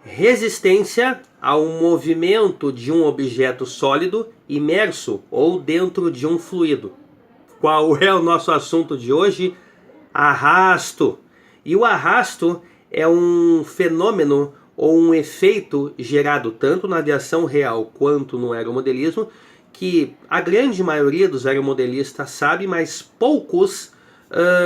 Resistência ao movimento de um objeto sólido imerso ou dentro de um fluido. Qual é o nosso assunto de hoje? Arrasto. E o arrasto é um fenômeno ou um efeito gerado tanto na aviação real quanto no aeromodelismo, que a grande maioria dos aeromodelistas sabe, mas poucos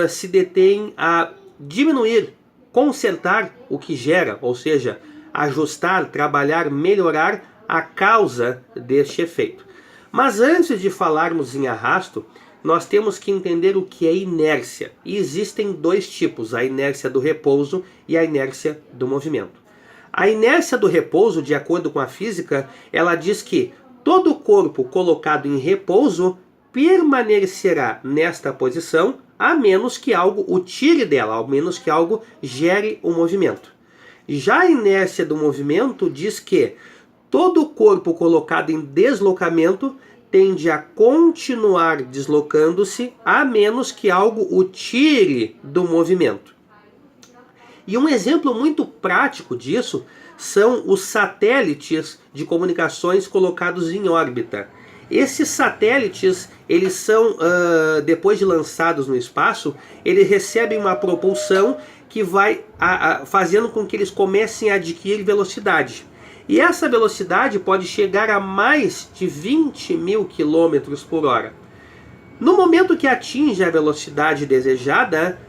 se detêm a diminuir, consertar o que gera, ou seja, ajustar, trabalhar, melhorar a causa deste efeito. Mas antes de falarmos em arrasto, nós temos que entender o que é inércia. E existem dois tipos, a inércia do repouso e a inércia do movimento. A inércia do repouso, de acordo com a física, ela diz que todo corpo colocado em repouso permanecerá nesta posição, a menos que algo o tire dela, ao menos que algo gere o movimento. Já a inércia do movimento diz que todo corpo colocado em deslocamento tende a continuar deslocando-se, a menos que algo o tire do movimento. E um exemplo muito prático disso são os satélites de comunicações colocados em órbita. Esses satélites, eles são, depois de lançados no espaço, eles recebem uma propulsão que vai fazendo com que eles comecem a adquirir velocidade. E essa velocidade pode chegar a mais de 20 mil quilômetros por hora. No momento que atinge a velocidade desejada,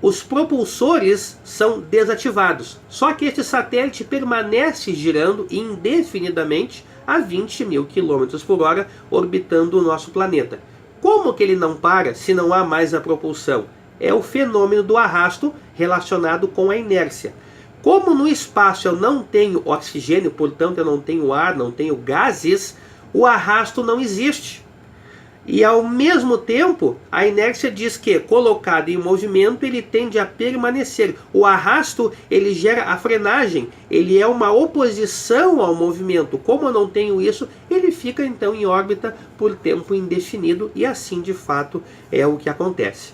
os propulsores são desativados. Só que este satélite permanece girando indefinidamente a 20 mil quilômetros por hora, orbitando o nosso planeta. Como que ele não para se não há mais a propulsão? É o fenômeno do arrasto relacionado com a inércia. Como no espaço eu não tenho oxigênio, portanto eu não tenho ar, não tenho gases, o arrasto não existe. E ao mesmo tempo, a inércia diz que, colocado em movimento, ele tende a permanecer. O arrasto, ele gera a frenagem, ele é uma oposição ao movimento. Como eu não tenho isso, ele fica então em órbita por tempo indefinido, e assim de fato é o que acontece.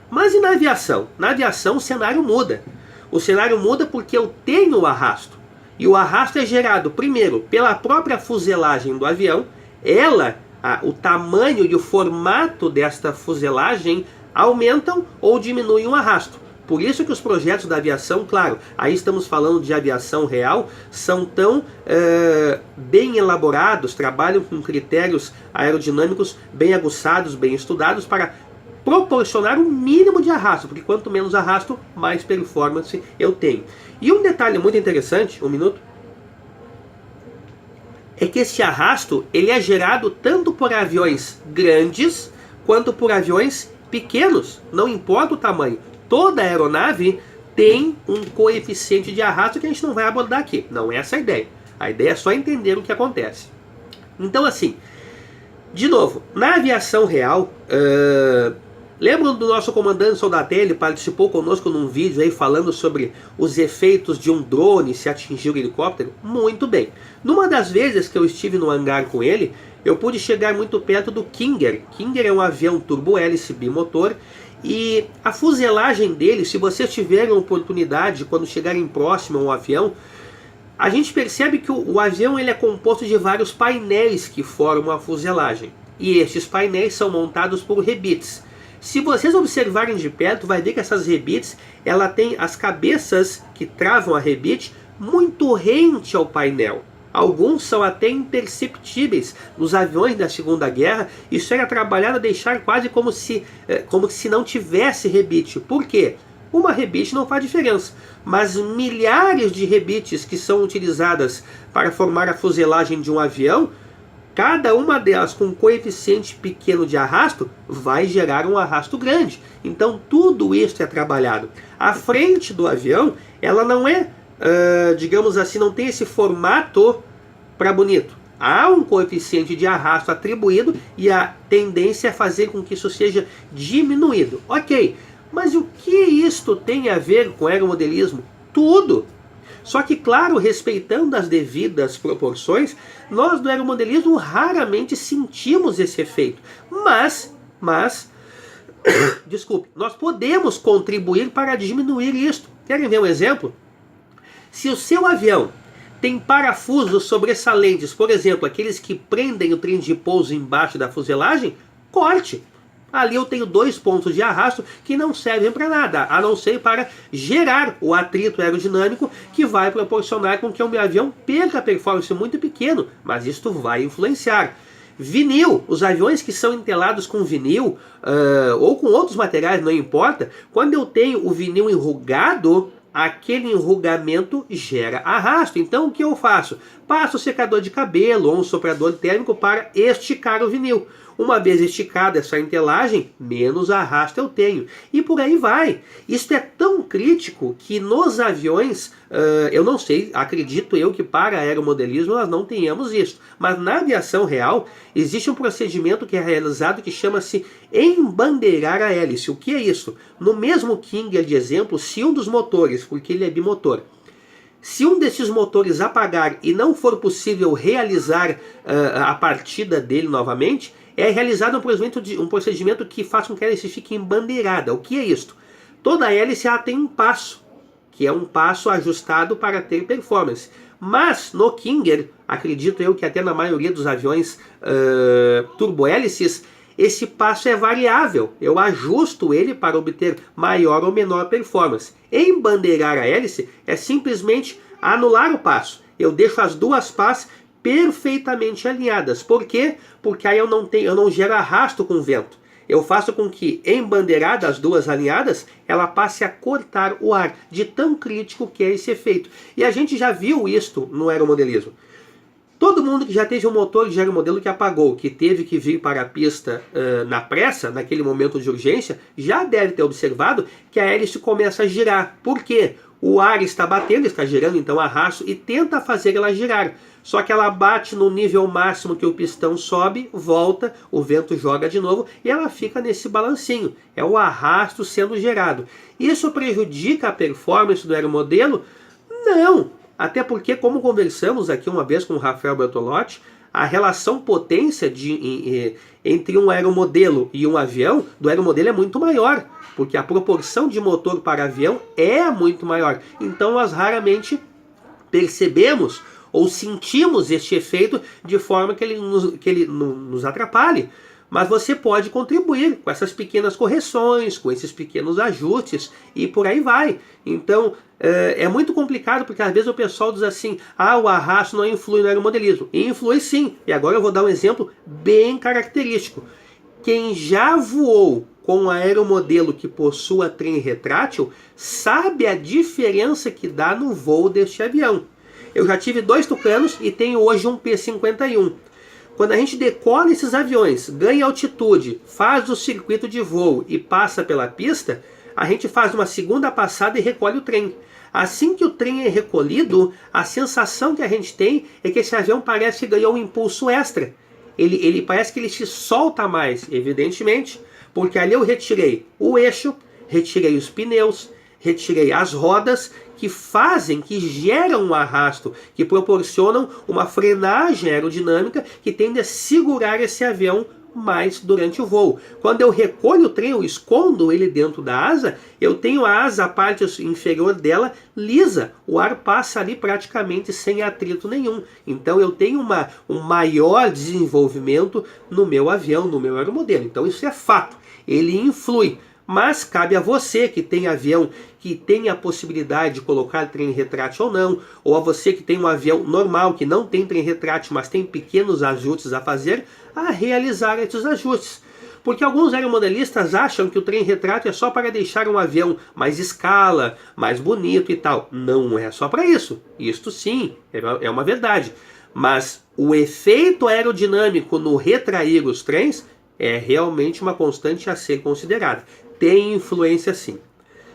Mas e na aviação? Na aviação o cenário muda. O cenário muda porque eu tenho o arrasto. E o arrasto é gerado, primeiro, pela própria fuselagem do avião. O tamanho e o formato desta fuselagem aumentam ou diminuem o arrasto. Por isso que os projetos da aviação, claro, aí estamos falando de aviação real, são tão bem elaborados, trabalham com critérios aerodinâmicos bem aguçados, bem estudados, para proporcionar um mínimo de arrasto, porque quanto menos arrasto, mais performance eu tenho. E um detalhe muito interessante, um minuto, é que esse arrasto ele é gerado tanto por aviões grandes quanto por aviões pequenos, não importa o tamanho. Toda aeronave tem um coeficiente de arrasto que a gente não vai abordar aqui, não é essa a ideia. A ideia é só entender o que acontece. Então assim, de novo, na aviação real, lembram do nosso comandante Soldatelli? Ele participou conosco num vídeo aí falando sobre os efeitos de um drone se atingir o helicóptero? Muito bem. Numa das vezes que eu estive no hangar com ele, eu pude chegar muito perto do Kinger. Kinger é um avião turbo-hélice bimotor, e a fuselagem dele, se vocês tiverem a oportunidade, quando chegarem próximo ao avião, a gente percebe que o avião ele é composto de vários painéis que formam a fuselagem. E estes painéis são montados por rebites. Se vocês observarem de perto, vai ver que essas rebites, ela tem as cabeças que travam a rebite muito rente ao painel. Alguns são até imperceptíveis. Nos aviões da Segunda Guerra, isso era trabalhado a deixar quase como se não tivesse rebite. Por quê? Uma rebite não faz diferença, mas milhares de rebites que são utilizadas para formar a fuselagem de um avião, cada uma delas com um coeficiente pequeno de arrasto, vai gerar um arrasto grande. Então tudo isso é trabalhado. A frente do avião, ela não é, digamos assim, não tem esse formato para bonito. Há um coeficiente de arrasto atribuído e a tendência é fazer com que isso seja diminuído. Ok, mas o que isto tem a ver com aeromodelismo? Tudo! Só que, claro, respeitando as devidas proporções, nós do aeromodelismo raramente sentimos esse efeito. Mas, desculpe, nós podemos contribuir para diminuir isto. Querem ver um exemplo? Se o seu avião tem parafusos sobressalentes, por exemplo, aqueles que prendem o trem de pouso embaixo da fuselagem, corte. Ali eu tenho 2 pontos de arrasto que não servem para nada, a não ser para gerar o atrito aerodinâmico que vai proporcionar com que o meu avião perca performance muito pequeno, mas isto vai influenciar. Vinil, os aviões que são entelados com vinil ou com outros materiais, não importa, quando eu tenho o vinil enrugado, aquele enrugamento gera arrasto. Então o que eu faço? Passo o secador de cabelo ou um soprador térmico para esticar o vinil. Uma vez esticada essa entelagem, menos arrasto eu tenho. E por aí vai. Isso é tão crítico que nos aviões, eu não sei, acredito eu que para aeromodelismo nós não tenhamos isso. Mas na aviação real, existe um procedimento que é realizado que chama-se embandeirar a hélice. O que é isso? No mesmo King de exemplo, se um dos motores, porque ele é bimotor, se um desses motores apagar e não for possível realizar a partida dele novamente, é realizado um procedimento que faz com que a hélice fique embandeirada. O que é isto? Toda hélice ela tem um passo, que é um passo ajustado para ter performance. Mas no Kinger, acredito eu que até na maioria dos aviões turbohélices, esse passo é variável. Eu ajusto ele para obter maior ou menor performance. Embandeirar a hélice é simplesmente anular o passo. Eu deixo as duas pás perfeitamente alinhadas. Por quê? Porque aí eu não gero arrasto com o vento. Eu faço com que, embandeiradas as duas alinhadas, ela passe a cortar o ar, de tão crítico que é esse efeito. E a gente já viu isto no aeromodelismo. Todo mundo que já teve um motor de aeromodelo que apagou, que teve que vir para a pista na pressa, naquele momento de urgência, já deve ter observado que a hélice começa a girar. Por quê? O ar está batendo, está gerando então arrasto e tenta fazer ela girar. Só que ela bate no nível máximo que o pistão sobe, volta, o vento joga de novo e ela fica nesse balancinho. É o arrasto sendo gerado. Isso prejudica a performance do aeromodelo? Não! Até porque, como conversamos aqui uma vez com o Rafael Bertolotti, a relação potência entre um aeromodelo e um avião, do aeromodelo é muito maior, porque a proporção de motor para avião é muito maior. Então nós raramente percebemos ou sentimos este efeito de forma que ele nos atrapalhe. Mas você pode contribuir com essas pequenas correções, com esses pequenos ajustes e por aí vai. Então é muito complicado porque às vezes o pessoal diz assim: ah, o arrasto não influi no aeromodelismo. E influi sim. E agora eu vou dar um exemplo bem característico. Quem já voou com um aeromodelo que possua trem retrátil sabe a diferença que dá no voo deste avião. Eu já tive 2 Tucanos e tenho hoje um P-51. Quando a gente decola esses aviões, ganha altitude, faz o circuito de voo e passa pela pista, a gente faz uma segunda passada e recolhe o trem. Assim que o trem é recolhido, a sensação que a gente tem é que esse avião parece que ganhou um impulso extra. Ele parece que ele se solta mais, evidentemente, porque ali eu retirei o eixo, retirei os pneus, retirei as rodas, que geram um arrasto, que proporcionam uma frenagem aerodinâmica que tende a segurar esse avião mais durante o voo. Quando eu recolho o trem, eu escondo ele dentro da asa, eu tenho a asa, a parte inferior dela, lisa. O ar passa ali praticamente sem atrito nenhum. Então eu tenho um maior desenvolvimento no meu avião, no meu aeromodelo. Então isso é fato. Ele influi. Mas cabe a você que tem avião que tem a possibilidade de colocar trem retrátil ou não, ou a você que tem um avião normal que não tem trem retrátil, mas tem pequenos ajustes a fazer, a realizar esses ajustes. Porque alguns aeromodelistas acham que o trem retrátil é só para deixar um avião mais escala, mais bonito e tal. Não é só para isso. Isto sim, é uma verdade. Mas o efeito aerodinâmico no retrair os trens é realmente uma constante a ser considerada. Tem influência sim.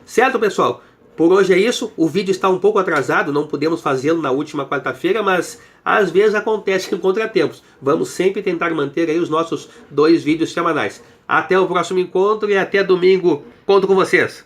Certo, pessoal? Por hoje é isso. O vídeo está um pouco atrasado, não pudemos fazê-lo na última quarta-feira, mas às vezes acontece em contratempos. Vamos sempre tentar manter aí os nossos 2 vídeos semanais. Até o próximo encontro e até domingo. Conto com vocês.